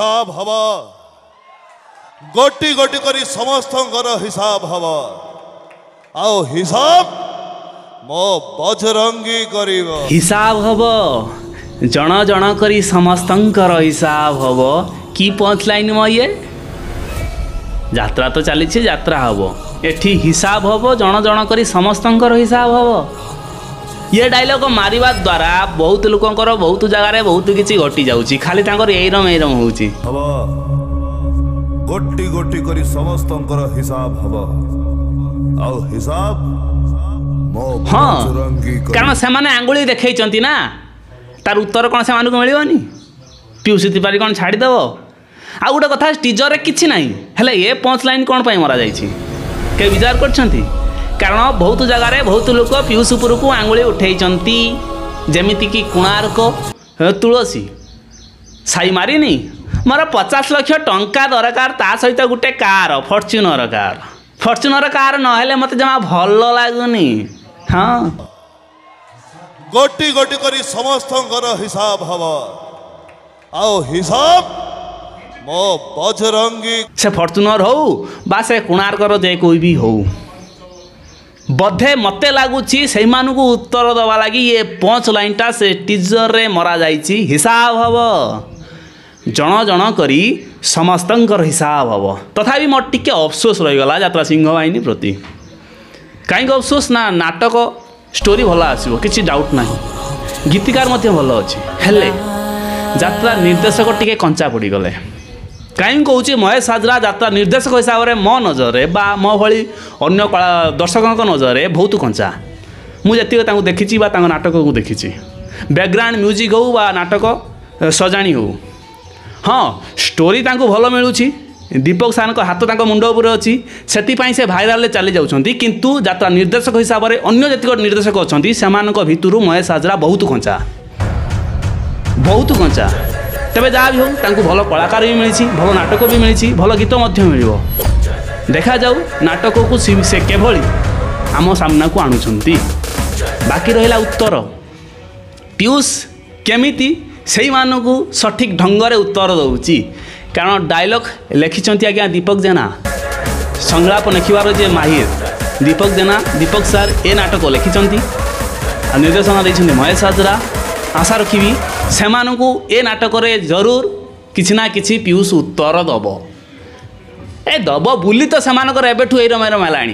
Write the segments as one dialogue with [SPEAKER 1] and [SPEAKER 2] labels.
[SPEAKER 1] हिसाब हवा गोटी गोटी करी समस्त हिसाब हवा आओ हिसाब मो बजरंगी करिवो
[SPEAKER 2] हिसाब हब जण जण करी समस्तंकर हिसाब हब की पंच लाइन म ये यात्रा तो चली यात्रा हम एठी हिसाब हम जण जण करी समस्तंकर हिसाब हम ये डायलॉग मारिबा द्वारा बहुत लोकंकर बहुत जगार बहुत किसी घटी जाउची खाली तांकर एरम एरम होउची
[SPEAKER 1] हवा गोटी गोटी करी समस्तंकर हिसाब हवा आओ हिसाब मो बजरंगी
[SPEAKER 2] कारण से माने आंगुली देखैचंती ना तार उत्तर कौन से मानक मिलबनी पीयूष तिवारी कौन छाड़ी देव आ गोटे कथा टीजर किछि नाही हेले ये पंच लाइन कौन पाई मरा जाइछि के विचार करछंती कारण बहुत जगार बहुत लोक पीयूष उपर को आंगुली उठेइचंती जेमिति कि कोणार्क तुलसी साई मारिनी मोर 50 लाख टंका दरकार ता सहित गोटे कार फॉर्च्यूनर कार नहेले मते जमा भल लागुनी हाँ
[SPEAKER 1] गोटी गोटी करी समस्तंकर हिसाब हवा आओ हिसाब मो बजरंगी
[SPEAKER 2] से फॉर्च्यूनर हो बा से कोणार्कर जे कोई भी हो बधे मते लागुची से मानकु उत्तर दवा लगी ये पंच लाइनटा से टीजर रे मरा जाइची हिसाब हव जण जण करी समस्तंकर हिसाब हव तथापि मोर टिके अफसोस रहीगला यात्रा सिंह बाहिनी प्रति कहीं अफसोस ना नाटक स्टोरी भल आसो किसी डाउट ना गीतिकार भल अच्छे हेले यात्रा निर्देशक टिके कंचा पड़गले कहीं कौच महेश हाजरा यात्रा निर्देशक हिसाब से मो नजर बा मो भली अन्य दर्शकों नजर बहुत कंचा मुझे देखी नाटक को देखी बैकग्राउंड म्यूजिक हो बा नाटक सजाणी हो हाँ स्टोरी भल मिलूँ दीपक सार हाथ मुंड उपर अच्छी से भाइराल चली जाऊँगी किंतु यात्रा निर्देशक हिसाब से अन्य जतिक निर्देशक अच्छा से भितर महेश हाजरा बहुत कंचा तेरे जहाँ भी हो भल कलाकार भी मिली भल नाटक भी मिली भल गीत मिल देखा जाऊ नाटक को से केभली आम सामना को आणुंट बाकी रहा उत्तर पीयूष केमिति से मानू सठिक ढंग से उत्तर दौची कारण डायलॉग लिखिंट आज्ञा दीपक जेना संलाप लिखार जे माहिर दीपक सार ए नाटक लिखिंट निर्देशना देते महेश हाजरा आशा रखी से ए नाटक जरूर किसी ना किसी पीयूष उत्तर दब ए दब बुली तो सेठू एरम एरम है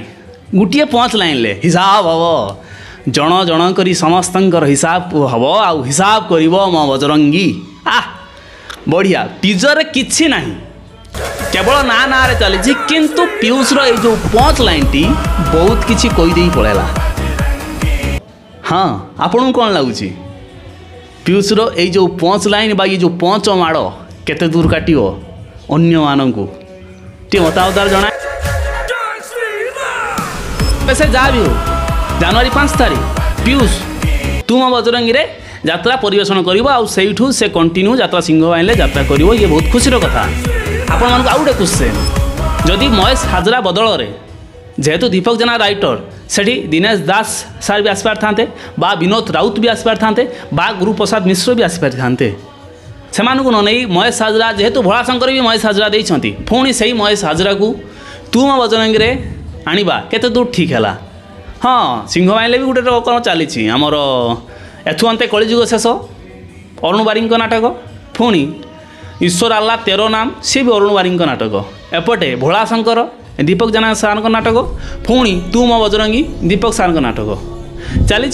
[SPEAKER 2] गोटे पंच लाइन ले हिसाब हम जण जण करी समस्तंकर हिसाब हम आउ हिसाब कर मो बजरंगी बढ़िया टीजर किछि नहीं केवल ना ना रे चली किंतु पीयूष रो जो पंच लाइन टी बहुत किछि कोई देई पड़ेला हाँ आपन कौन लगुच पीयूष रो ये जो पंच लाइन बा ये जो पंच माड़ केते दूर काटियो अन्य माननकु टी मतावतार जना वैसे जा भी हो जनवरी 5 तारीख पीयूष तुम बजरंगी रे यात्रा परिवेशन कर से कंटिन्यू यात्रा सिंह बाहिनी यात्रा कर ये बहुत खुशी कथा आपण मानक आउ गोटे क्वेश्चन जदि महेश हाजरा बदल रे जेहेतु दीपक जेना राइटर सेठी दिनेश दास सार भी आसपार था बा विनोद राउत भी आसपार था बा गुरु प्रसाद मिश्र भी आसपार था से न नहीं महेश हाजरा जेहेतु भोला शंकर भी महेश हाजरा देइछंती पुणी से महेश हाजरा को तुम बजरंगी रे आनिबा केते दूर ठीक है हाँ सिंह बाहिनी भी गोटे कौन चली आमर एथु अंते कलिजुग शेष अरुण बारी नाटक पुणी ईश्वर आल्ला 13 नाम सी भी अरुण बारी नाटक एपटे भोला शंकर दीपक जेना सार नाटक पुणी तू मो बजरंगी दीपक सार नाटक चली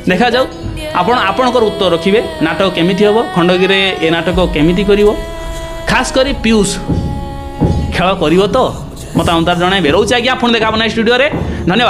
[SPEAKER 2] देखा जाऊ आपणकर उत्तर रखिए नाटक केमिति हम खंडगिरी ए नाटक केमिति करिवो खास करी पीयूष खेल करिवो तो मत अंतर जणाइबे रोचे आज्ञा पुणी देखा नेक्स्ट वीडियो रे धन्यवाद।